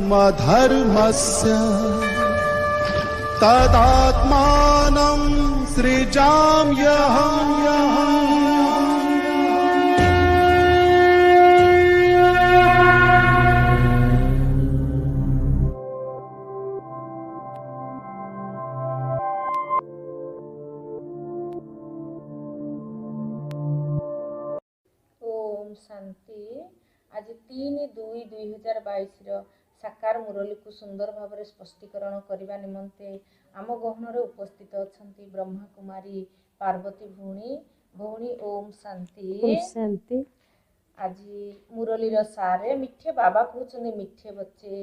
स्वधर्मस्य तदात्मानं सृजाम्यहम्। ओम शांति। आज 3/2/2022 साकार मुरली को सुंदर भाव में स्पष्टीकरण करने निमंते आम गहन उपस्थित अच्छा ब्रह्मा कुमारी पार्वती भौणी ओम शांति। शांति। आज मुरलीर सारे मिठे बाबा कहते मिठे बच्चे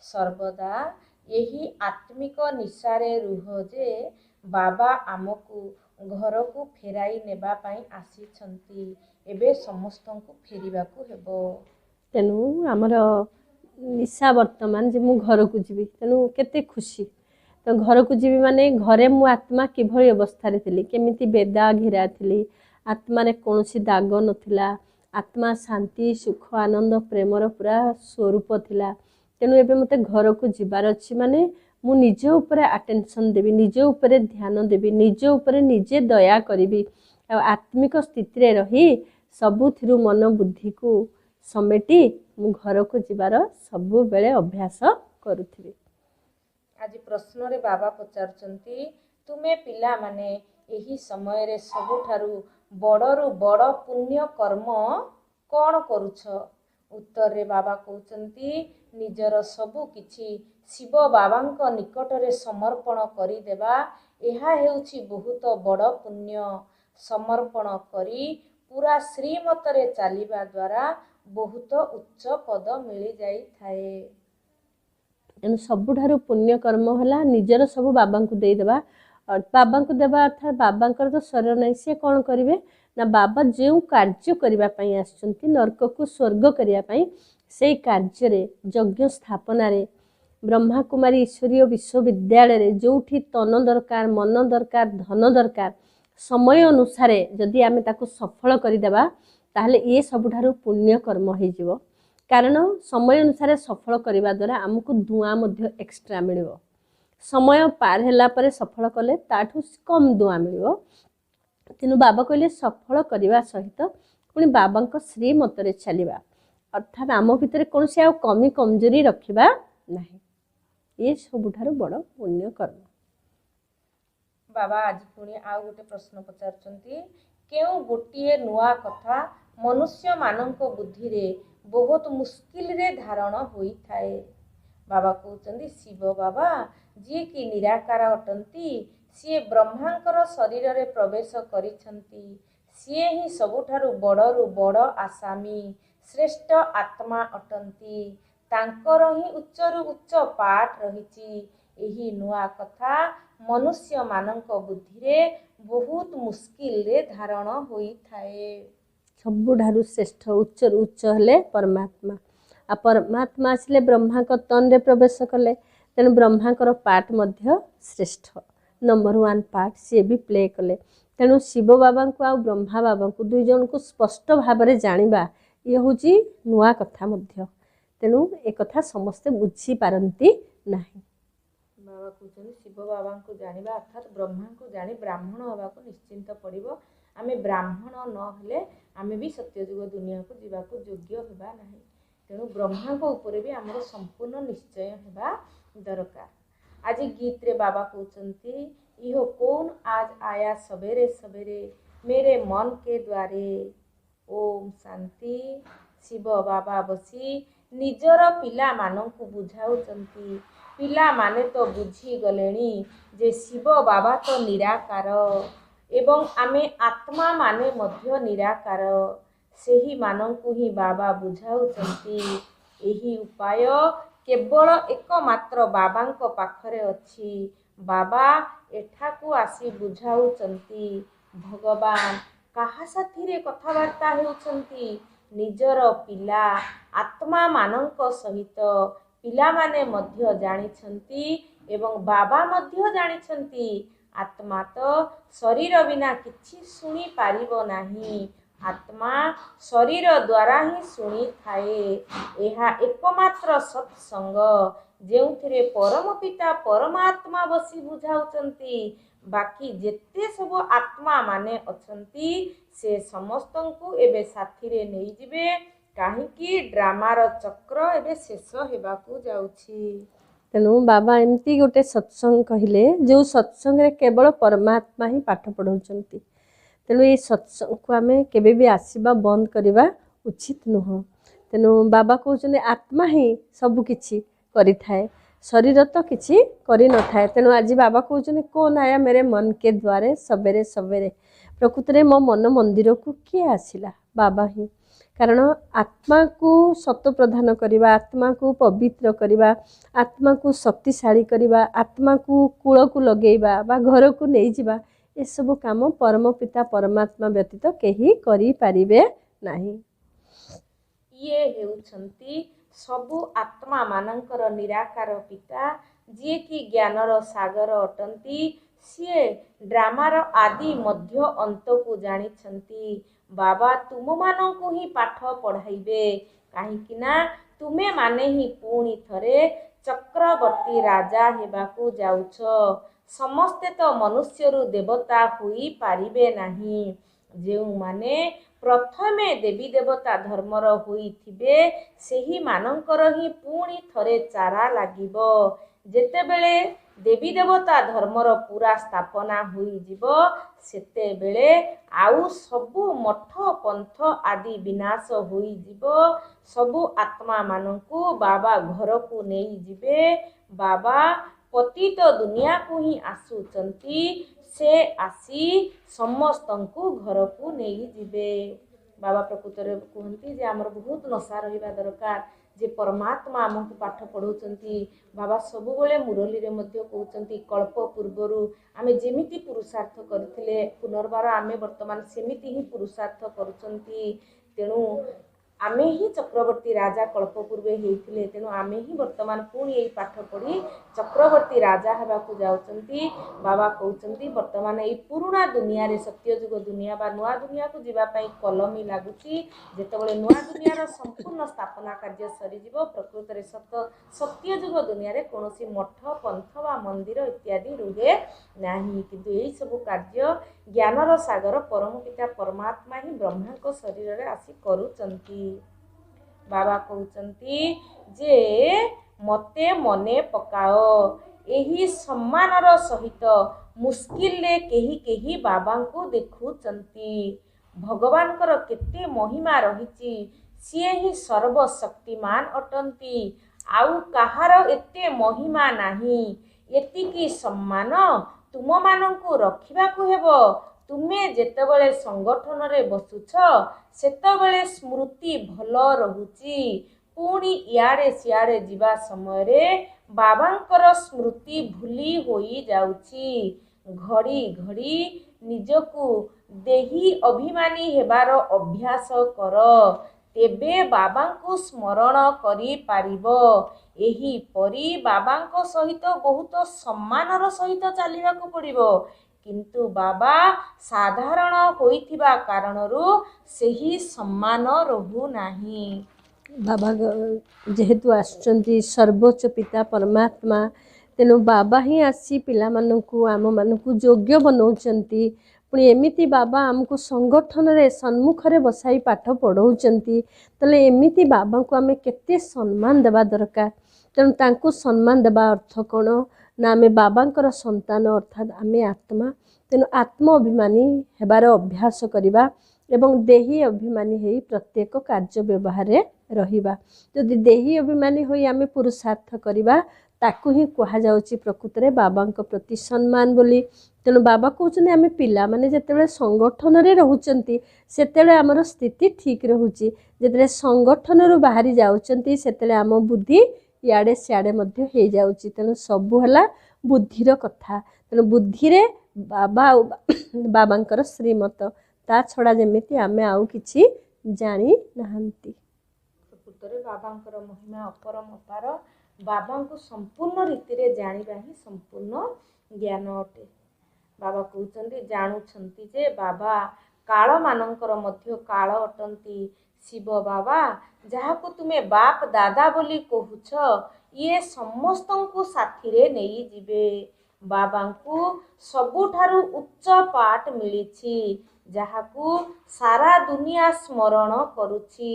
सर्वदा यही आत्मिक निशारे रुह जे बाबा आमको घर को फेराई नेबा पाई आसी एबे समस्त को फेरिबा को हेबो। तेणु आमर निशा वर्तमान जे मु घर को जीवी तेणु केते खुशी तो घर को जीवी माने घरे मु आत्मा किभली अवस्था रे थिली केमिति बेदा घेरा थिली आत्मा रे कोनोसी दाग नथिला आत्मा शांति सुख आनंद प्रेमर पूरा स्वरूप थिला। तेणु एबे मते घर को जीवार अछि माने मु निजे ऊपर अटेंशन देबी निजे ऊपर ध्यान देबी निजे ऊपर निजे दया करिबी आत्मिक स्थिति रे रही सबुथिरु मन बुद्धि को समेटी मु घर को जीवार सबु बेले अभ्यास करूथिबी। आज प्रश्न रे बाबा पचारचंती तुमे पिला माने एही समय रे सबुठारु बड़रु बड़ पुण्य कर्म कौन करुछ? उत्तर रे बाबा कहउचंती निजर सबु किछि शिव बाबांक निकट रे समर्पण करि देबा एहा हेउछि बहुत बड़ पुण्य। समर्पण करी पूरा श्रीमत रे चालिबा द्वारा बहुत उच्च पद मिली जाई थाए। एनु सबुठारु पुण्य कर्म हला निजर सब बाबा को दे देबा और बाबा को देबा अर्थात बाबांकर तो शरीर नहीं से कौन करिवे ना बाबा जो कार्य करिबा पई आछंती नरक को स्वर्ग करिया पई से कार्य रे यज्ञ स्थापना रे ब्रह्मा कुमारी ईश्वरीय विश्वविद्यालय रे जोठी तन दरकार मन दरकार धन दरकार समय अनुसार जदि आमे ताको सफल करि देबा ताहले ये सबुठारु पुण्य कर्म हो जिवो। कारण समय अनुसार सफल करने द्वारा आमको धुआं मध्य एक्स्ट्रा मिलिबो समय पार होला परे सफल कले ताठू कम धुआं मिलिबो। तेणु बाबा कहले सफल करने सहित पुणी बाबांक श्रीमत रे चलिबा अर्थात आम भितर कौन से कमी कमजोरी रखिबा नहीं ये सबुठारु बड़ पुण्य कर्म। बाबा आज पुणी आउ गोटे प्रश्न पचारचंती केउ गोटिए नुआ कथा मनुष्य मानक बुद्धि रे बहुत मुश्किल रे धारण होई थाए। बाबा कहउचंती शिव बाबा जी की निराकार अटंती सी ब्रह्मांकर शरीर रे प्रवेश करिछंती सी ही सबुठारु बड़रु बड़ आसामी श्रेष्ठ आत्मा अटंती तांकर ही उच्चरु उच्च पाठ रहिछि। एही नुआ कथा मनुष्य मानक बुद्धि रे बहुत मुश्किल रे धारण होई थाए। सबुठारु श्रेष्ठ उच्च उच्च हेले परमात्मा आ परमात्मा आसिले ब्रह्मा को तन रे प्रवेश कले तेणु ब्रह्माकर पाठ मध्य श्रेष्ठ नंबर 1 पाठ सी भी प्ले कले। तेणु शिव बाबा को आ ब्रह्मा बाबा को दुई जन को स्पष्ट भाव में जानिबा ये होची नुआ कथा मध्य। तेणु एक कथा समस्ते बुझी पारंती नाही। बाबा कहते शिव बाबा को जानिबा अर्थात ब्रह्मा को जानी ब्राह्मण होगा को निश्चिंत पड़िबो। आमे ब्राह्मण न हेले आमे भी सत्ययुग दुनिया को जीवा को योग्य हेबा नाही। तेणु ब्रह्मा को ऊपर भी आमर संपूर्ण निश्चय हेबा दरकार। आज गीत रे बाबा कहउचंती इहो कौन आज आया सवेरे सवेरे मेरे मन के द्वारे। ओम शांति। शिव बाबा बसी निजर पिला मानकु बुझाउचंती पिला माने तो बुझी गलेनी जे शिव बाबा तो निराकार एवं आमे आत्मा माने मध्य निराकार सेही मानकु ही बाबा बुझाउचंती। एही उपाय केवल एकमात्र बाबांक पाखरे अछि। बाबा एठाकू आसी बुझाउचंती भगवान काहा साथी रे कथावार्ता हेउचंती निजर पिला आत्मा मानक सहित पिला माने मध्य जानिछंती एवं बाबा मध्य जानिछंती। आत्मा तो शरीर बिना किछि सुनी पारिबो नाही। आत्मा शरीर द्वारा ही शुणी थाए। यह एकमात्र सत्संग जेउथिरे परम पिता परमात्मा बसी बुझाउचंती। बाकी जेते सब आत्मा माने अछंती से समस्तंकु एबे साथीरे नै जिवे काहींकि ड्रामार चक्र एबे शेष हेबाकू जाउछि। तेणु बाबा एमती गोटे सत्संग कहले जो सत्संग रे केवल परमात्मा ही पाठ पढ़ाउचंती। तेणु ये सत्संग को आम केबे भी आसीबा बंद करवा उचित नुह। तेणु बाबा कहते आत्मा ही सबकिछि करिथाए, शरीर तो किछि करि न थाए। तेणु आज बाबा कहते कौन आया मेरे मन के द्वारे सवेरे सवेरे। प्रकृत में मो मन मंदिर को किए आसिला? बाबा ही। कारण आत्मा को सत्व प्रदान करवा, आत्मा को पवित्र करवा, आत्मा को शक्तिशाली करवा, आत्मा को कूल को लगेଇବା बा घर को नहीं जावा, ये सब काम परम पिता परमात्मा व्यतीत केही करि पारिबे नाही। ये हेउछंती सबु आत्मा मानंकर निराकार पिता जे कि ज्ञानर सागर अटंती। सीए ड्रामार आदि मध्य अंत को जानिछंती। बाबा तुम मानंकु ही पाठ पढ़ाइबे काहींकि ना तुमे माने ही पुणी थरे चक्रवर्ती राजा हेबाकू जाउछ। समस्ते तो मनुष्यरु देवता हुई पारिबे नाही। जेउ माने प्रथमे देवी देवता धर्मर हुई थिबे सेही मानंकर ही पुणी थरे चारा लागिबो। जेतेबेले देवी देवता धर्मर पूरा स्थापना हुई जिवो सेतेबेले आउ सबु मठ पंथ आदि विनाश हुई जिवो। सबु आत्मा मानंकु बाबा घर को नहीं जिबे। बाबा पतित दुनिया को ही आसुचंती। से आसी समस्तंकु घर को नहीं जिबे। बाबा प्रकृत रे कहती जे आमर बहुत नशा रहिबा दरकार जे परमात्मा आमको पाठ पढ़ाउचंती। बाबा सबुबले मुरली रे मध्य कहउचंती कल्प पूर्वरु आमे जेमिति पुरुषार्थ करथिले पुनर्बार आमे वर्तमान सेमिति ही पुरुषार्थ करूचंती। तेणु आमे ही चक्रवर्ती राजा कल्प पूर्वे हेइथिले। तेणु आमे ही वर्तमान पुणी एई पाठ पढ़ी चक्रवर्ती राजा हेबाकू जाउचंती। बाबा कहउचंती वर्तमान एई पुराना दुनिया रे सत्ययुग दुनिया बा नुआ दुनिया को जीवा पई कलमी लागुची। जेतेबेले नुआ दुनिया रो संपूर्ण स्थापना कार्य सरी जिवो प्रकृत रे सत्ययुग दुनिया रे कोनोसी मठ पंथ बा मंदिर इत्यादि रुहे नाही। किंतु एई सब कार्य ज्ञानर सागर परम पिता परमात्मा ही ब्रह्मा को शरीर रे आसी करूचंती। बाबा कहउचंती जे मते मने पकाओ। एही सम्मानर सहित मुस्किल ले केही केही बाबा को देखुचंती। भगवानकर केते महिमा रहिची। सिए ही सर्वशक्तिमान अटंती। आउ कहार एते महिमा नाही। एतिकी सम्मान तुम मानंकु रखिबाकू हेबो। तुमे जेतेबेले संगठन रे बसुछ सेतेबेले स्मृति भल रहुची। पुणी इयाड़े सियाड़े जीवा समय रे बाबांकर स्मृति भूली होई जाउची। घड़ी घड़ी निजकू देही अभिमानी हेबार अभ्यास कर। तेबे बाबांकु स्मरण करि पारिबो। एही परी बाबांको सहित बहुत सम्मानर सहित चलिबाकू पड़िबो। किंतु बाबा साधारण होइथिबा कारणरू सेही सम्मान रहु नाही। बाबा जेहेतु आसुचंती सर्वोच्च पिता परमात्मा तेणु बाबा ही आसी पिला मानकु आम मानकु योग्य बनाउचंती। पुणी एमिति बाबा आमको संगठन रे सम्मुख रे बसाई पाठ पढ़ाउचंती। तले एमिति बाबा को आमे केते सम्मान देबा दरकार। तेणु तांको सम्मान देबा अर्थ कोन ना आमे बाबांकर संतान अर्थात आमे आत्मा। तेणु आत्म अभिमानी हेबार अभ्यास करिबा एवं देही अभिमानी हेई प्रत्येक कार्य व्यवहार रे रहिबा। जदि देही अभिमानी होई आमे पुरुषार्थ करिबा ताकू ही कहा जाउची प्रकृत रे बाबांक प्रति सम्मान बोली। तेणु बाबा कहउचंदी आमे पिला माने जेतेबेले संगठन रे रहउचंती सेतेबेले हमर स्थिति ठीक रहउची। जेतेबेले संगठन रु बाहरी जाउचंती सेतेबेले आम बुद्धि इयाड़े सियाड़े मध्य हे जाउची। तेणु सबु हला बुद्धिर कथा। तेणु बुद्धि रे बाबा बाबांकर श्रीमत ता छड़ा जेमिति आमे आउ किछि जानी नाहंती। प्रकृतरे बाबांकर महिमा अपरम अपार। बाबांको संपूर्ण रीति रे जानिबा ही संपूर्ण ज्ञान अटे। बाबा कहउचंदी जानुछंती जे बाबा काल मानंकर मध्य काल अटंती शिव बाबा जहाकू तुमे बाप दादा बोली कहूछ ये समस्तंकु साथीरे नेई जिबे। बाबांकु सबुठारु उच्च पाठ मिलिछि जहाकू सारा दुनिया स्मरण करुछि।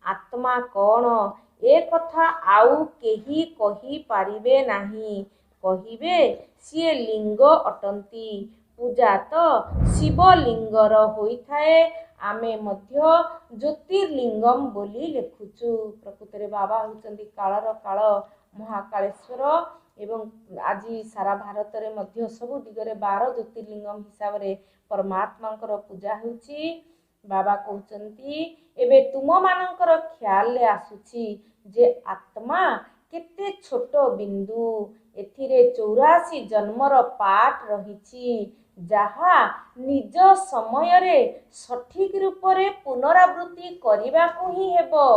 आत्मा कौन ए कथा आउ केही कही पारिबे नाही। कहिबे सिए लिंग अटंती पूजा तो शिवलिंगर होइथाए आमे मध्य ज्योतिर्लिंगम बोली लेखुचु। प्रकृତରେ बाबा होउचंदी कालर काल महाकालेश्वर एवं आज सारा भारत रे मध्य सब दिगरे 12 ज्योतिर्लिंगम हिसाब रे परमात्मांकर पूजा होउची। बाबा कहउचंती एबे तुम मानंकर ख्याल ले आसुची जे आत्मा केते छोट बिंदु एथिरे 84 जन्मर पाठ रहिछि जहा निज समय रे सठिक रूप रे पुनरावृत्ति करिबाकू ही हेबो।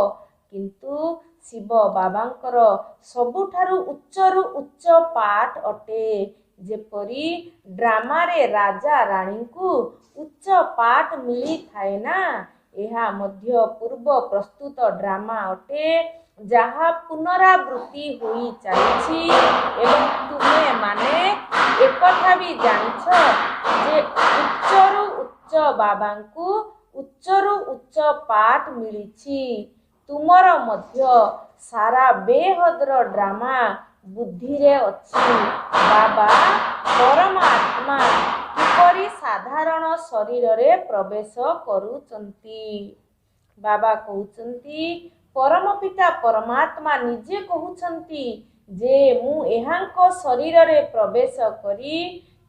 किंतु शिव बाबांकर सबुठारु उच्चरु उच्च पाठ अटे। जेपरी ड्रामा रे राजा रानी को उच्च पाठ मिली थाए ना एहा मध्य पूर्व प्रस्तुत ड्रामा अटे जहा पुनरावृत्ति होई चलिछि। एवं तुमे माने एकथा भी जानिछ जे उच्चरु उच्च बाबांकु उच्चरु उच्च पाठ मिलिछि। तुमर मध्य सारा बेहदर ड्रामा बुद्धि रे अछि। बाबा परमात्मा किपरि साधारण शरीर रे प्रवेश करूचंती। बाबा कहउचंती परम पिता परमात्मा निजे कहउचंती जे मु एहांको शरीर रे प्रवेश करी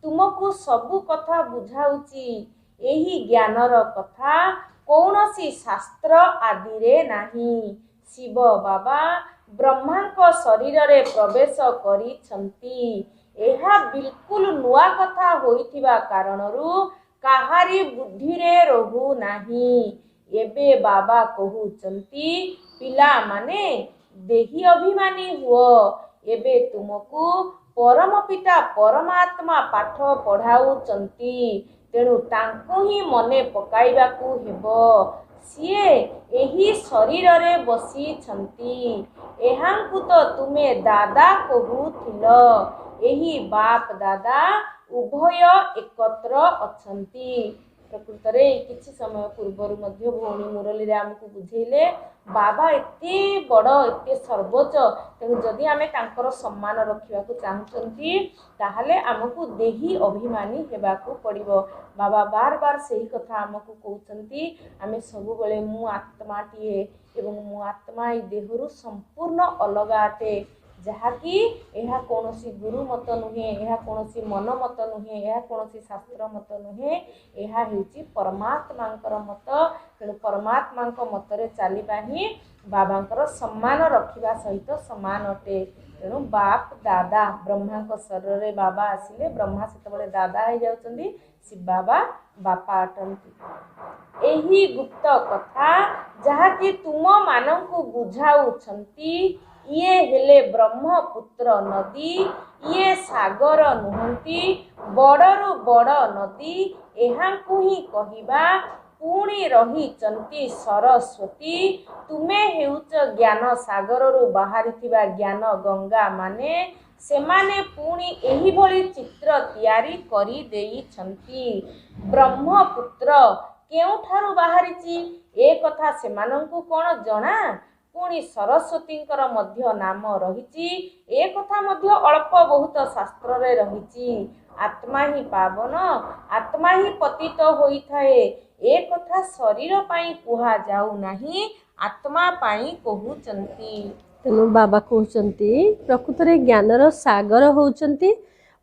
तुमको सबु कथा बुझाउची। एही ज्ञानर कथा कौनसी शास्त्र आदि रे नाही। शिव बाबा ब्रह्मांको शरीर रे प्रवेश करिछंती। एहा बिल्कुल नुआ कथा होइथिबा कारणरू काहारी बुद्धि रे रहु नाही। एबे बाबा कहउचंती पिला माने देही अभिमानी हुओ। एबे तुमको परम पिता परमात्मा पाठ पढ़ाउचंती तेणु तांको ही मने पकाइबाकू हेबो। सिए एही शरीर रे बसी छंती। एहांकु तो तुमे दादा कहूथिल। एही बाप दादा उभय एकत्र अछंती। प्रकृतरे किछि समय पूर्वर मध्य भौणी मुरली रे हमकु बुझेइले बाबा एते बड़ एते सर्वोच्च तेणु जदि आमे तांकर सम्मान रखिबाकू चाहुचंती ताहले हमकु देही अभिमानी हेबाकू पड़िबो। बाबा बार बार सही कथा हमकु कहउचंती आमे सब बेले मु आत्माटिए एवं मु आत्मा ई देहरु संपूर्ण अलग आटे जहाँकि यह कौनसी गुरु मत नुहे यह कौनसी मन मत नुहे यह कौनसी शास्त्र मत नुहे यह हेउची परमात्मांकर मत। तेणु परमात्मांक मतरे चलिबा ही बाबांकर सम्मान रखिबा सहित समान अटे। तेणु बाप दादा ब्रह्मांक शरीर रे बाबा आसिले ब्रह्मा सेतबेले दादा हो जाउचंदी शिव बाबा बापा अटंती। एही गुप्त कथा जहाँकि तुम मानंकु बुझाउछंती ये हेले ब्रह्मपुत्र नदी ये सागर नुहंती बड़रू बड़ नदी एहांकु ही कहिबा पुणी रहिचंती सरस्वती। तुमे हेउच ज्ञान सागररू बाहरिथिबा ज्ञान गंगा माने सेमाने पुणी एही भली चित्र तैयारी करी देइछंती। ब्रह्मपुत्र केउठारु बाहरिची ए कथा सेमानंकु कोन जणा। पुणी सरस्वतींकर मध्य नाम रहिची ए कथा मध्य अल्प बहुत शास्त्र रे रहिची। आत्मा ही पावन आत्मा ही पतित होइथाए ए कथा शरीर पाई कुहा जाऊ नाही आत्मा पाई कहउचंती। तेणु बाबा कहउचंती प्रकृतरे ज्ञानर सागर होउचंती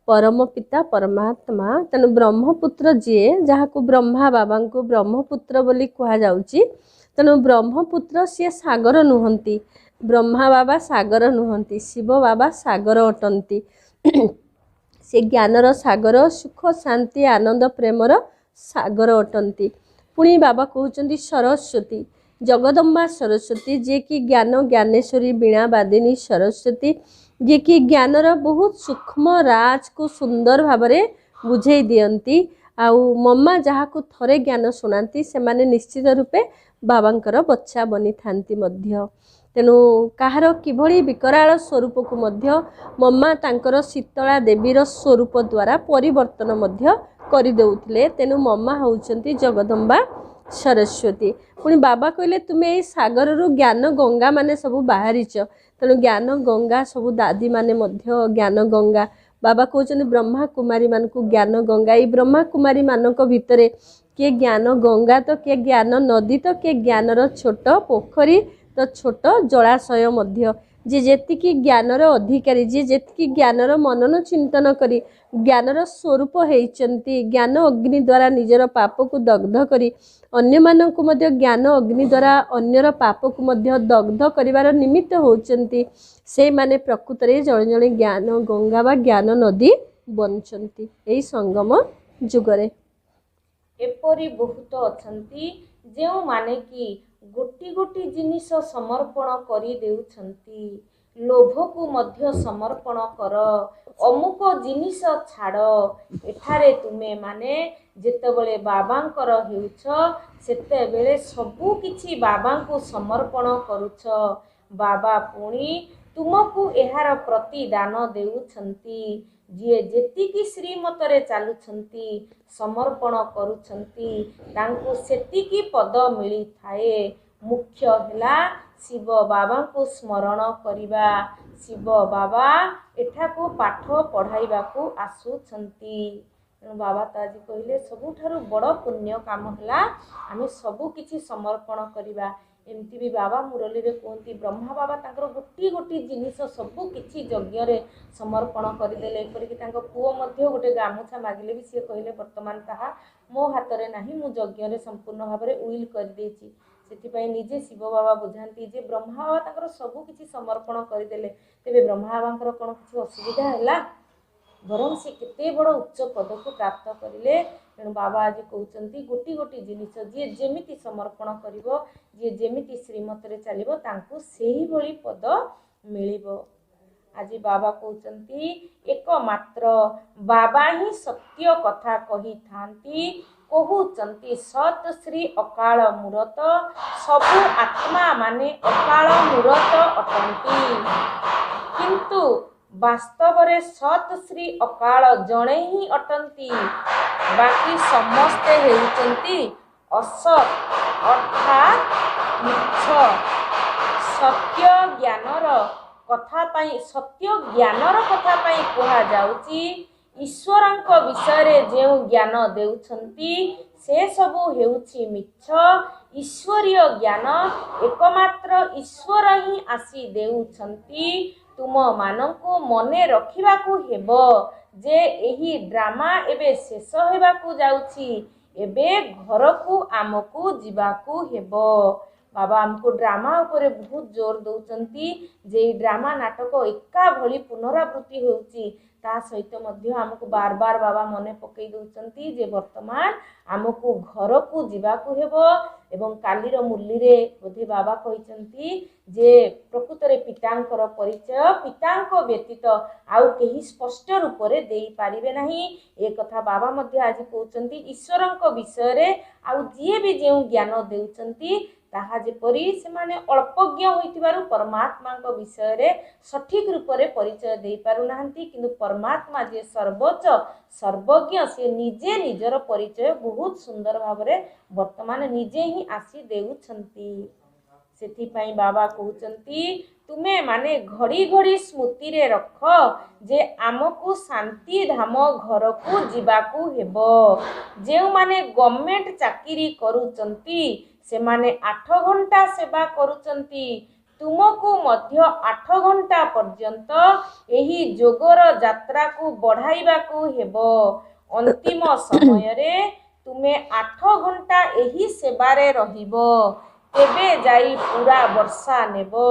परम पिता परमात्मा। तेणु ब्रह्मपुत्र जीए जहाकू ब्रह्मा बाबा को ब्रह्मपुत्र बोली कुहा जाउची। तेणु ब्रह्मपुत्र सी सागर नुहंती ब्रह्मा बाबा सागर नुहंती शिव बाबा सागर अटंती। से ज्ञानर सागर सुख शांति आनंद प्रेमर सागर अटंती। पुणी बाबा कहउचंती सरस्वती जगदम्बा सरस्वती जे कि ज्ञान ज्ञानेश्वरी बीणा बादिनी सरस्वती जे कि ज्ञानर बहुत सूक्ष्म राज को सुंदर भाव बुझे दियंती आउ मम्मा जहाँ को थरे ज्ञान शुणाती से माने निश्चित रूपे बाबांकर बच्चा बनी थांती मध्य। तेणु कहार किभଳି विकराल स्वरूप को मध्य मम्मा तांकर शीतला देवीर स्वरूप द्वारा परिवर्तन मध्य कर देउथिले। तेणु मम्मा होउचंती जगदम्बा सरस्वती। पुणी बाबा कहले तुम्हें ये सागर रु ज्ञान गंगा माने सब बाहरीच। तेणु ज्ञान गंगा सब दादी माने मध्य ज्ञान गंगा। बाबा कहते ब्रह्मा कुमारी मान को ज्ञान गंगा। ये ब्रह्मा कुमारी मानक भितरे किए ज्ञान गंगा तो किए ज्ञान नदी तो किए ज्ञानर छोट पोखरी तो छोट जलाशय मध्य। जे जेतिकी ज्ञानर अधिकारी जे जेतिकी ज्ञानर मनन चिंतन करी ज्ञानर स्वरूप होइचंती ज्ञान अग्नि द्वारा निजर पाप को दग्ध करी अन्य मानक मध्य ज्ञान अग्नि द्वारा अन्यर पाप को मध्य दग्ध करिवार निमित्त होचंती से माने प्रकृत रे जणे जणे ज्ञान गंगा बा ज्ञान नदी बनचंती एई संगम जुगरे। एपरी बहुत अछंती जेउ माने कि गोटी गोटी जिनिस समर्पण करी देउछंती। लोभ को मध्य समर्पण कर अमुक जिनिस छाड़ एठारे तुमे माने जेतेबेले बाबांकर हेउछ सेतेबेले सबु किछि बाबांको समर्पण करूछ। बाबा पुणी तुमको एहार प्रतिदान देउछंती। जिए जेतिकी श्रीमतरे चालुछंती समर्पण करूछंती तांको सेतिकी पद मिली थाए। मुख्य हैला शिव बाबा को स्मरण करिबा। शिव बाबा एठा को पाठ पढ़ाइबा को आसुछंती। बाबा तो आज कहले सबुठारु बड़ पुण्य काम हैला आमे सबु किछि समर्पण करिबा। एमती भी बाबा मुरली रे कहती ब्रह्मा बाबा तांकर गोटी गोटी जिनिस सबु किछि यज्ञ रे समर्पण करदेले। एपरिक तांको पुओ मध्य गोटे गामुछा मागिले भी सी कहले वर्तमान ताहा मो हाथ रे नाही मु यज्ञ रे संपूर्ण भाव रे उइल कर देछि। सेथिपाई निजे शिव बाबा बुझांती जे ब्रह्मा बाबा तांकर सबु किछि समर्पण करदेले तेबे ब्रह्मा बाबांकर कोन किछि असुविधा हैला बरं से केते बड़ उच्च पद को प्राप्त करिले। तेणु बाबा आज कहते गोटी गोटी जिनिस जी जेमिति समर्पण करिवो जी जेमिति श्रीमत रे चलिवो तांको सेही भली पद मिलिबो। आज बाबा कहते एकमात्र बाबा ही सत्य कथा कही थांती कहउचंती सत श्री अकाल मूरत सबु आत्मा माने अकाल मूरत अटंती। किंतु वास्तव रे सत श्री अकाल जणे ही अटंती बाकी समस्ते हेउचंती असत अर्थात मिछ। सत्य ज्ञानर कथा पाई सत्य ज्ञानर कथा पाई कहा जाउची ईश्वरंक विषय रे जेउ ज्ञान देउछंती से सबु हेउची मिछ। ईश्वरीय ज्ञान एकमात्र ईश्वर ही आसी देउछंती। तुम मानंको मने रखिबाकू हेबो जे एही ड्रामा एबे शेष हेबाकू जाउची एबे घर को आमको जीवाकू हेबो। बाबा हमको ड्रामा उपरे बहुत जोर दउचंती जे ड्रामा नाटक एका भली पुनरावृत्ति होउची ता सहित मध्य हमको बार बार बाबा मने पकई दउचंती जे वर्तमान हमको घर को जीवाकू हेबो। एवं कालीर मुरली रे बोधे बाबा कहिचंती जे प्रकृत रे पितांकर परिचय पितांक व्यतीत आउ केही स्पष्ट रूप रे देई पारिबे नाही। ए कथा बाबा मध्य आज कहउचंती ईश्वरंक विषय रे आउ जिए भी जेउ ज्ञान देउचंती ताहा जेपरि से माने अल्पज्ञ होइतिबारु परमात्मांक विषय रे सठिक रूप रे परिचय देई पारु नाहंती। किंतु परमात्मा जे सर्वोच्च सर्वज्ञ से निजे निजर परिचय बहुत सुंदर भाव रे वर्तमान निजे ही आसी देउछंती। सेथिपाई बाबा कहउचंती तुमे माने घड़ी घड़ी स्मृति रे रख जे आमको शांति धाम घर को जीवाकू हेबो। जेउ माने गवर्नमेंट चाकरी करूचंती से माने 8 घंटा सेवा करूचंती तुमको मध्य 8 घंटा पर्यंत एही जोगर यात्रा को बढ़ाइबाकू हेबो। अंतिम समय रे तुमे 8 घंटा एही सेवारे रहिबो तेबे जाई पूरा वर्षा नेबो।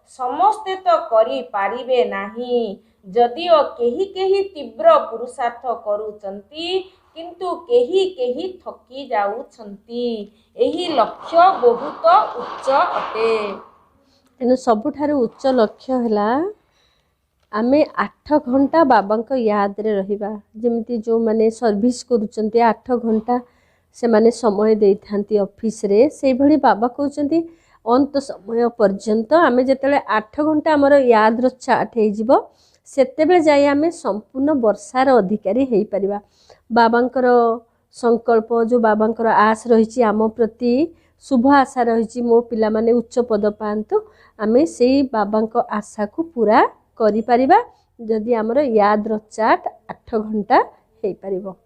समस्ते तो करी पारिबे नाही जदिओ केही केही तीव्र पुरुषार्थ करूचंती किंतु केही केही थकी जाउछंती। एही लक्ष्य बहुत उच्च अटे। तेणु सबुठारु उच्च लक्ष्य हैला आमे 8 घंटा बाबांक याद रे रहिबा जेमती जो माने सर्विस करूचंती 8 घंटा से माने समय देई थांती ऑफिस रे से भली बाबा कहउचंती अंत समय पर्यंत आमे जेतले 8 घंटा हमर याद रो चाट हे जिवो सेतेबे जाई आमे संपूर्ण वर्षार अधिकारी हेई परिबा। बाबांकर संकल्प जो बाबांकर आस रहिछि आम प्रति शुभ आशा रहिछि मो पिला माने उच्च पद पांतु आमे सेई बाबांक आशा को पूरा करि परिबा जदि हमर याद रो चाट 8 घंटा हेई परिबो।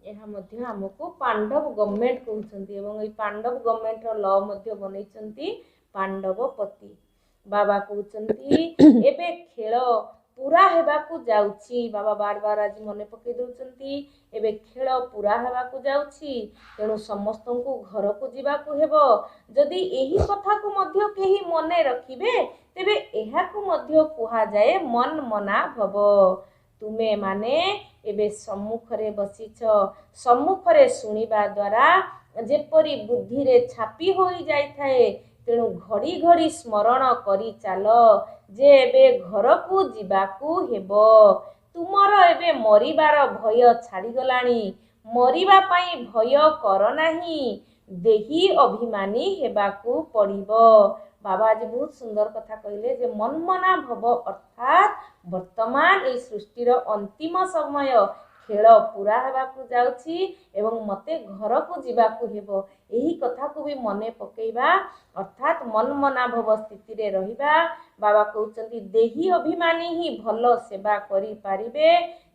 ଏହା ମଧ୍ୟ ଆମକୁ ପାଣ୍ଡବ ଗଭର୍ଣ୍ଣମେଣ୍ଟ କହୁଛନ୍ତି ଏବଂ ଏଇ ପାଣ୍ଡବ ଗଭର୍ଣ୍ଣମେଣ୍ଟର ଲ ମଧ୍ୟ ବନେଇଛନ୍ତି ପାଣ୍ଡବପତି। ବାବା କହୁଛନ୍ତି ଏବେ ଖେଳ ପୁରା ହେବାକୁ ଯାଉଛି। ବାବା ବାର ବାର ଆଜି ମନେ ପକେଇ ଦେଉଛନ୍ତି ଏବେ ଖେଳ ପୁରା ହେବାକୁ ଯାଉଛି ତେଣୁ ସମସ୍ତଙ୍କୁ ଘରକୁ ଯିବାକୁ ହେବ। ଯଦି ଏହି କଥାକୁ ମଧ୍ୟ କେହି ମନେ ରଖିବେ ତେବେ ଏହାକୁ ମଧ୍ୟ କୁହାଯାଏ ମନ ମନା ଭବ। ତୁମେ ମାନେ ଏବେ ସମ୍ମୁଖରେ ବସିଛ ସମ୍ମୁଖରେ ଶୁଣିବା ଦ୍ୱାରା ଯେପରି ବୁଦ୍ଧିରେ ଛାପି ହୋଇ ଯାଇଥାଏ ତେଣୁ ଘଡ଼ି ଘଡ଼ି ସ୍ମରଣ କରି ଚାଲ ଯେ ଏବେ ଘରକୁ ଯିବାକୁ ହେବ। ତୁମର ଏବେ ମରିବାର ଭୟ ଛାଡ଼ିଗଲାଣି। ମରିବା ପାଇଁ ଭୟ କର ନାହିଁ ଦେହି ଅଭିମାନୀ ହେବାକୁ ପଡ଼ିବ। ବାବା ଆଜି ବହୁତ ସୁନ୍ଦର କଥା କହିଲେ ଯେ ମନମନା ଭବ ଅର୍ଥାତ୍ ବର୍ତ୍ତମାନ ଏହି ସୃଷ୍ଟିର ଅନ୍ତିମ ସମୟ ଖେଳ ପୁରା ହେବାକୁ ଯାଉଛି ଏବଂ ମୋତେ ଘରକୁ ଯିବାକୁ ହେବ। ଏହି କଥାକୁ ବି ମନେ ପକେଇବା ଅର୍ଥାତ୍ ମନମନା ଭବ ସ୍ଥିତିରେ ରହିବା। ବାବା କହୁଛନ୍ତି ଦେହି ଅଭିମାନୀ ହିଁ ଭଲ ସେବା କରିପାରିବେ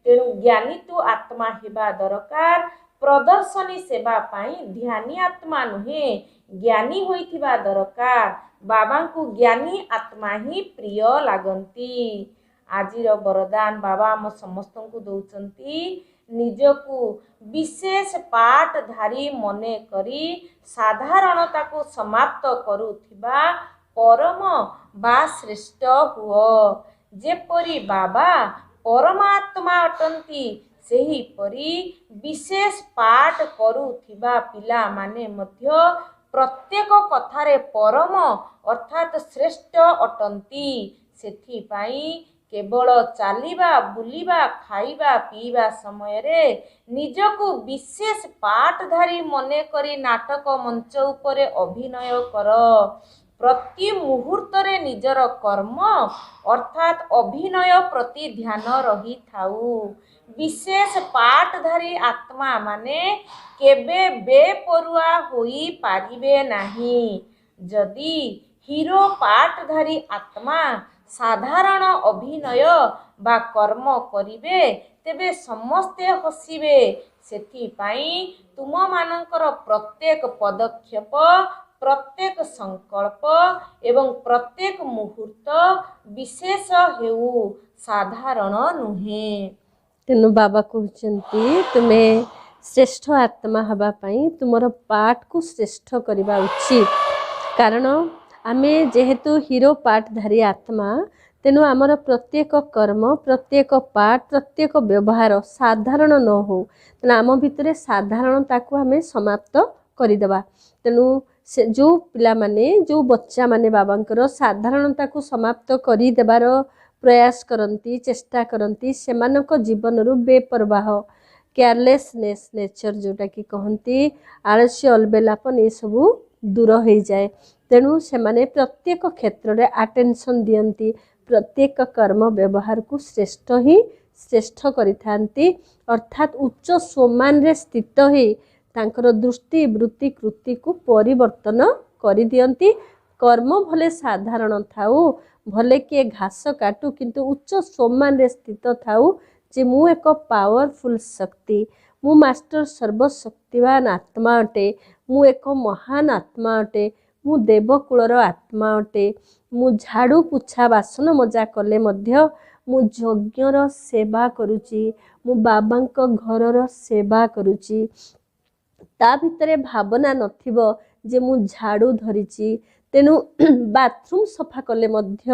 ତେଣୁ ଜ୍ଞାନୀ ତୁ ଆତ୍ମା ହେବା ଦରକାର। ପ୍ରଦର୍ଶନୀ ସେବା ପାଇଁ ଧ୍ୟାନୀ ଆତ୍ମା ନୁହେଁ ଜ୍ଞାନୀ ହୋଇଥିବା ଦରକାର। ବାବାଙ୍କୁ ଜ୍ଞାନୀ ଆତ୍ମା ହିଁ ପ୍ରିୟ ଲାଗନ୍ତି। ଆଜିର ବରଦାନ ବାବା ଆମ ସମସ୍ତଙ୍କୁ ଦଉଛନ୍ତି ନିଜକୁ ବିଶେଷ ପାଠଧାରୀ ମନେ କରି ସାଧାରଣତାକୁ ସମାପ୍ତ କରୁଥିବା ପରମ ବା ଶ୍ରେଷ୍ଠ ହୁଅ। ଯେପରି ବାବା ପରମାତ୍ମା ଅଟନ୍ତି ସେହିପରି ବିଶେଷ ପାଠ କରୁଥିବା ପିଲାମାନେ ମଧ୍ୟ ପ୍ରତ୍ୟେକ କଥାରେ ପରମ ଅର୍ଥାତ୍ ଶ୍ରେଷ୍ଠ ଅଟନ୍ତି। ସେଥିପାଇଁ କେବଳ ଚାଲିବା ବୁଲିବା ଖାଇବା ପିଇବା ସମୟରେ ନିଜକୁ ବିଶେଷ ପାଠଧାରୀ ମନେକରି ନାଟକ ମଞ୍ଚ ଉପରେ ଅଭିନୟ କର। ପ୍ରତି ମୁହୂର୍ତ୍ତରେ ନିଜର କର୍ମ ଅର୍ଥାତ୍ ଅଭିନୟ ପ୍ରତି ଧ୍ୟାନ ରହିଥାଉ। ବିଶେଷ ପାଠଧାରୀ ଆତ୍ମା ମାନେ କେବେ ବେପରୁଆ ହୋଇପାରିବେ ନାହିଁ। ଯଦି ହିରୋ ପାଠଧାରୀ ଆତ୍ମା ସାଧାରଣ ଅଭିନୟ ବା କର୍ମ କରିବେ ତେବେ ସମସ୍ତେ ହସିବେ। ସେଥିପାଇଁ ତୁମମାନଙ୍କର ପ୍ରତ୍ୟେକ ପଦକ୍ଷେପ ପ୍ରତ୍ୟେକ ସଂକଳ୍ପ ଏବଂ ପ୍ରତ୍ୟେକ ମୁହୂର୍ତ୍ତ ବିଶେଷ ହେଉ ସାଧାରଣ ନୁହେଁ। ତେଣୁ ବାବା କହୁଛନ୍ତି ତୁମେ ଶ୍ରେଷ୍ଠ ଆତ୍ମା ହେବା ପାଇଁ ତୁମର ପାଠକୁ ଶ୍ରେଷ୍ଠ କରିବା ଉଚିତ। କାରଣ ଆମେ ଯେହେତୁ ହିରୋ ପାଠଧାରୀ ଆତ୍ମା ତେଣୁ ଆମର ପ୍ରତ୍ୟେକ କର୍ମ ପ୍ରତ୍ୟେକ ପାଠ ପ୍ରତ୍ୟେକ ବ୍ୟବହାର ସାଧାରଣ ନ ହଉ ତେଣୁ ଆମ ଭିତରେ ସାଧାରଣତାକୁ ଆମେ ସମାପ୍ତ କରିଦେବା। ତେଣୁ ସେ ଯେଉଁ ପିଲାମାନେ ଯେଉଁ ବଚ୍ଚାମାନେ ବାବାଙ୍କର ସାଧାରଣତାକୁ ସମାପ୍ତ କରିଦେବାର ପ୍ରୟାସ କରନ୍ତି ଚେଷ୍ଟା କରନ୍ତି ସେମାନଙ୍କ ଜୀବନରୁ ବେପରବାହ କେୟାରଲେସନେସ୍ ନେଚର ଯେଉଁଟାକି କହନ୍ତି ଆଳସ୍ୟ ଅଲବେଲାପନ ଏସବୁ ଦୂର ହୋଇଯାଏ। ତେଣୁ ସେମାନେ ପ୍ରତ୍ୟେକ କ୍ଷେତ୍ରରେ ଆଟେନସନ୍ ଦିଅନ୍ତି ପ୍ରତ୍ୟେକ କର୍ମ ବ୍ୟବହାରକୁ ଶ୍ରେଷ୍ଠ ହିଁ ଶ୍ରେଷ୍ଠ କରିଥାନ୍ତି ଅର୍ଥାତ୍ ଉଚ୍ଚ ସୋମାନରେ ସ୍ଥିତ ହୋଇ ତାଙ୍କର ଦୃଷ୍ଟି ବୃତ୍ତି କୃତିକୁ ପରିବର୍ତ୍ତନ କରିଦିଅନ୍ତି। କର୍ମ ଭଲେ ସାଧାରଣ ଥାଉ ଭଲେ କିଏ ଘାସ କାଟୁ କିନ୍ତୁ ଉଚ୍ଚ ସୋମାନରେ ସ୍ଥିତ ଥାଉ ଯେ ମୁଁ ଏକ ପାୱାରଫୁଲ୍ ଶକ୍ତି ମୁଁ ମାଷ୍ଟର ସର୍ବଶକ୍ତିବାନ ଆତ୍ମା ଅଟେ ମୁଁ ଏକ ମହାନ ଆତ୍ମା ଅଟେ ମୁଁ ଦେବକୁଳର ଆତ୍ମା ଅଟେ ମୁଁ ଝାଡ଼ୁ ପୁଛା ବାସନ ମଜା କଲେ ମଧ୍ୟ ମୁଁ ଯଜ୍ଞର ସେବା କରୁଛି ମୁଁ ବାବାଙ୍କ ଘରର ସେବା କରୁଛି। ତା ଭିତରେ ଭାବନା ନଥିବ ଯେ ମୁଁ ଝାଡ଼ୁ ଧରିଛି ତେଣୁ ବାଥରୁମ୍ ସଫା କଲେ ମଧ୍ୟ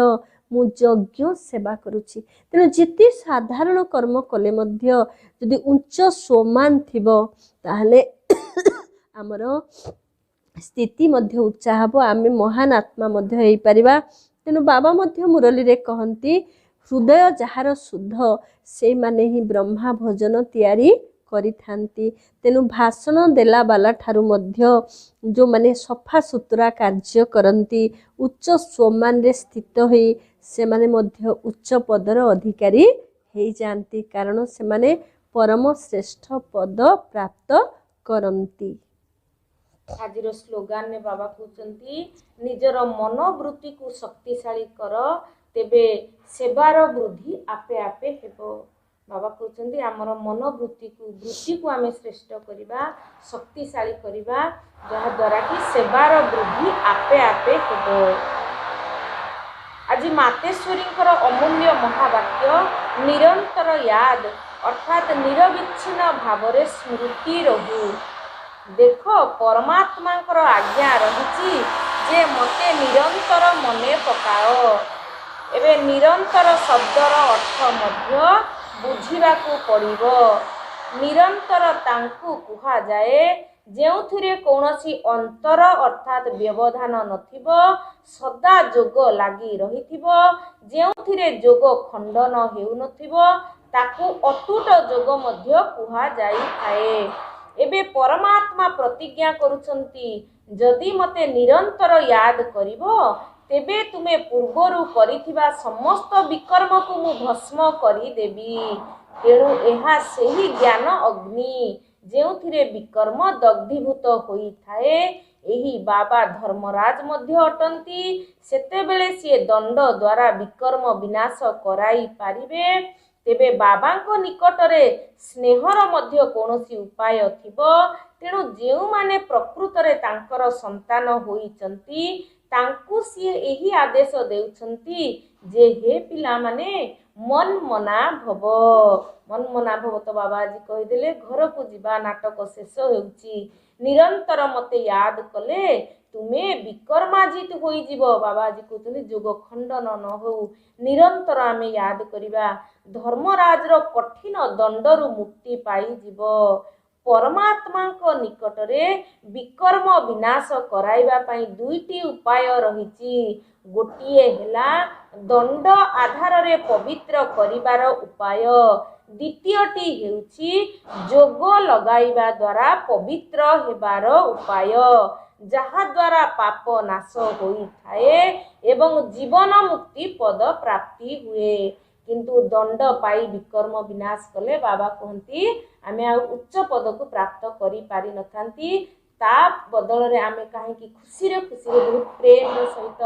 ମୁଁ ଯଜ୍ଞ ସେବା କରୁଛି। ତେଣୁ ଯେତେ ସାଧାରଣ କର୍ମ କଲେ ମଧ୍ୟ ଯଦି ଉଚ୍ଚ ସୋମାନ ଥିବ ତାହେଲେ ଆମର ସ୍ଥିତି ମଧ୍ୟ ଉଚ୍ଚା ହେବ ଆମେ ମହାନ ଆତ୍ମା ମଧ୍ୟ ହେଇପାରିବା। ତେଣୁ ବାବା ମଧ୍ୟ ମୁରଲୀରେ କହନ୍ତି हृदय जार शुद्ध से माने ही ब्रह्मा भोजन तैयारी करिथांती। तेणु भाषण देला बाला ठारू मध्य जो माने सफा सुतरा कार्य करती उच्च सम्मान रे स्थित होई से माने मध्य उच्च पदर अधिकारी हो जाती कारण से माने परम श्रेष्ठ पद प्राप्त करती। आज स्लोगान ने बाबा कहते निजर मनोवृत्ति को शक्तिशाली कर तेबे सेवार वृद्धि आपे आपे हेबो। बाबा कहते आमर मनोवृत्ति को आम श्रेष्ठ करवा शक्तिशाली करवा जहाद्वारा कि सेवार वृद्धि आपे आपे हेबो। आज मातेश्वरी अमूल्य महावाक्य निरंतर याद अर्थात निरविच्छिन्न भाव स्मृति रहू। देख परमात्मा आज्ञा रही जे मते निरंतर मने पकाओ। एबे निरंतर शब्दर अर्थ मध्य बुझिबाकू पड़िबो। निरंतर तांकू कुहा जाए जेउथिरे कौनसी अंतर अर्थात व्यवधान नथिबो सदा जोग लागी रहिथिबो जेउथिरे जोग खंडन हेउ नथिबो ताकू अटूट जोग मध्य कुहा जाई थाए। एबे परमात्मा प्रतिज्ञा करुछंती जदि मते निरंतर याद करिवो तेबे तुमे पूर्वरु करिथिबा समस्त विकर्म को मु भस्म करि देबी। तेणु एहा सेही ज्ञान अग्नि जेउथिरे विकर्म दग्धीभूत होई थाए एही बाबा धर्मराज मध्य अटंती। सेतेबेले सी दंड द्वारा विकर्म विनाश कराई पारिबे। तेबे बाबांको निकटरे स्नेहर मध्य कौनसी उपाय थिबो। तेणु जेउ माने प्रकृतरे तांकर संतान होइचंती तांकु सी एही आदेश देउछंती जे हे पिला माने मन मना भव। मन मना भव तो बाबा जी कहिदेले घर को जीवा नाटक शेष होउची निरंतर मते याद कले तुमे विकर्माजित होई जीवो। बाबा जी कहते जोग खंडन न हो निरंतर आमे याद करिबा धर्मराज रो कठिन दंडरु मुक्ति पाई जीवो। परमात्मा को निकटरे विकर्म विनाश कराइबा पई दुईटी उपाय रहिची। गोटिए हेला दंड आधार रे पवित्र करिबार उपाय द्वितीयटी हेउची जोग लगाइबा द्वारा पवित्र हेबार उपाय जहा द्वारा पाप नाश होई थाए एवं जीवन मुक्ति पद प्राप्ति हुए। किंतु दंड पाई विकर्म विनाश कले बाबा कहती आमे आ उच्च पद को प्राप्त करि पारि नथांती। ता बदल रे आमे काहे कि खुशी रे बहुत प्रेम सहित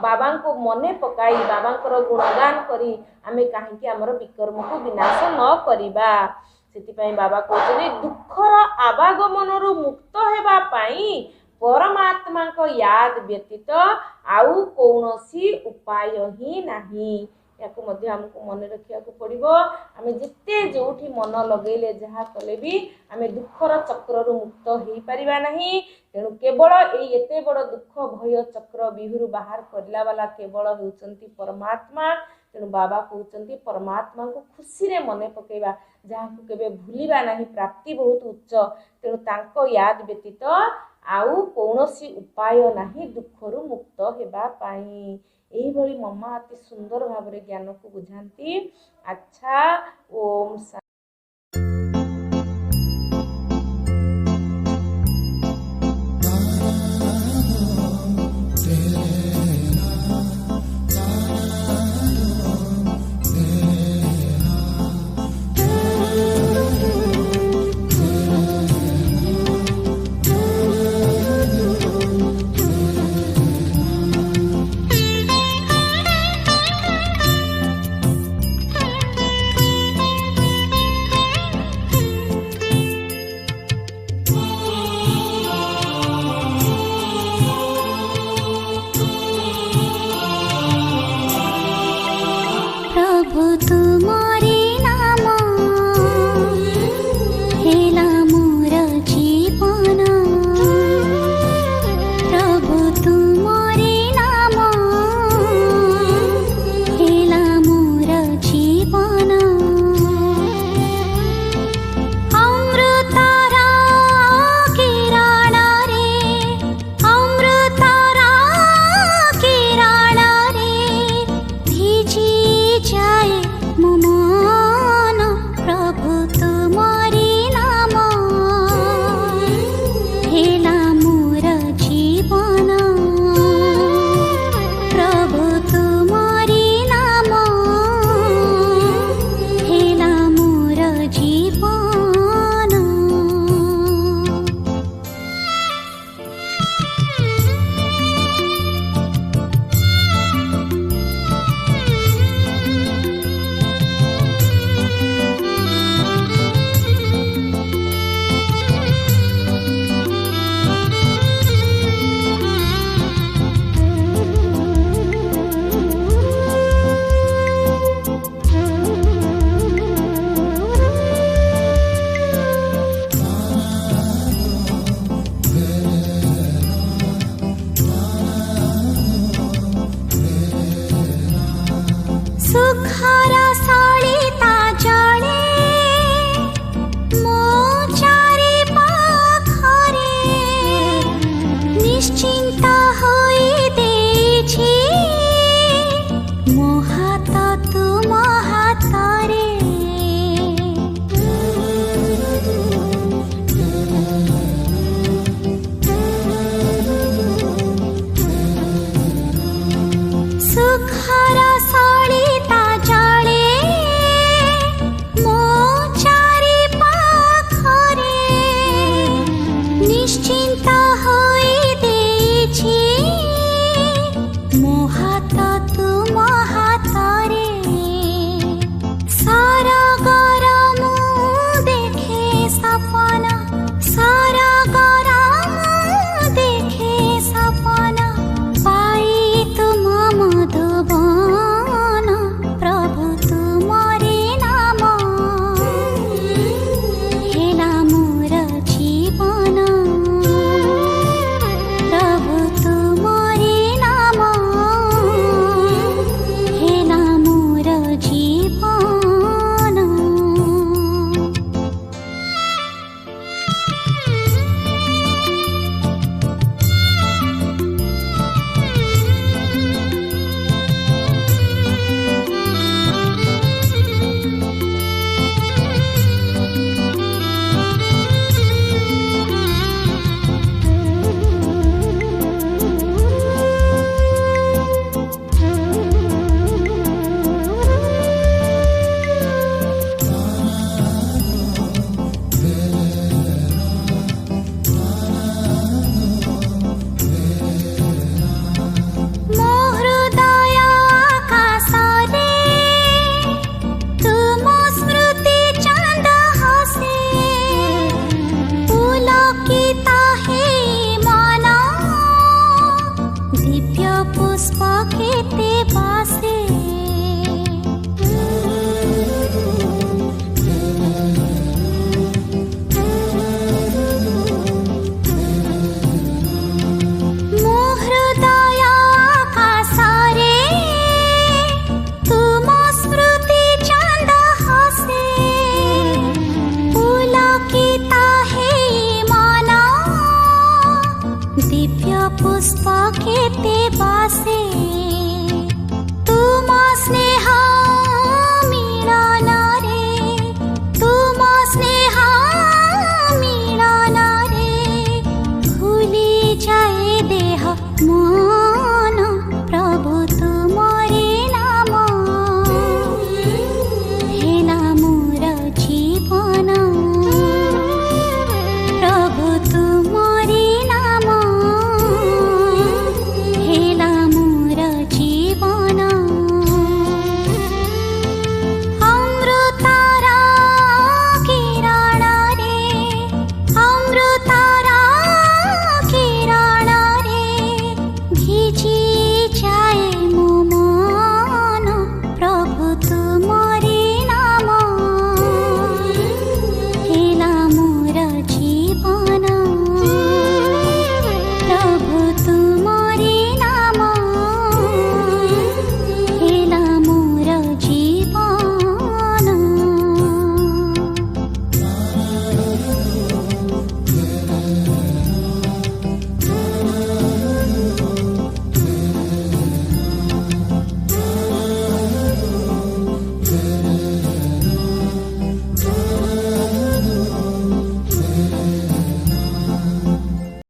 बाबा को मने पकाई बाबा गुणगान करी आमे काहे कि हमर विकर्म को विनाश न करिबा। सेति पई बाबा कहते दुखर आवागमन रु मुक्त हेबा पई परमात्मा को याद व्यतीत आउ कौनसी उपाय ही नहीं। याको मध्य हमको मन रखिया को पड़िबो। आमे जिते जोठी मन लगेले जहा कले भी आमे दुखर चक्र रु मुक्त हेई परिबा नहीं। तेणु केवल एई एते बड़ दुख भय चक्र बिहुरु बाहर करला वाला केवल हेउचंती परमात्मा। तेणु बाबा कहउचंती परमात्मा को खुशी रे मने पकेबा जहा को केबे भूलिबा नहीं प्राप्ति बहुत उच्च। तेणु तांको याद व्यतीत आउ कौनसी उपाय नहीं दुखरु मुक्त हेबा पाई। एही भली मम्मा अति सुंदर भाव रे ज्ञान को बुझांती। अच्छा ओम प्रभु तुम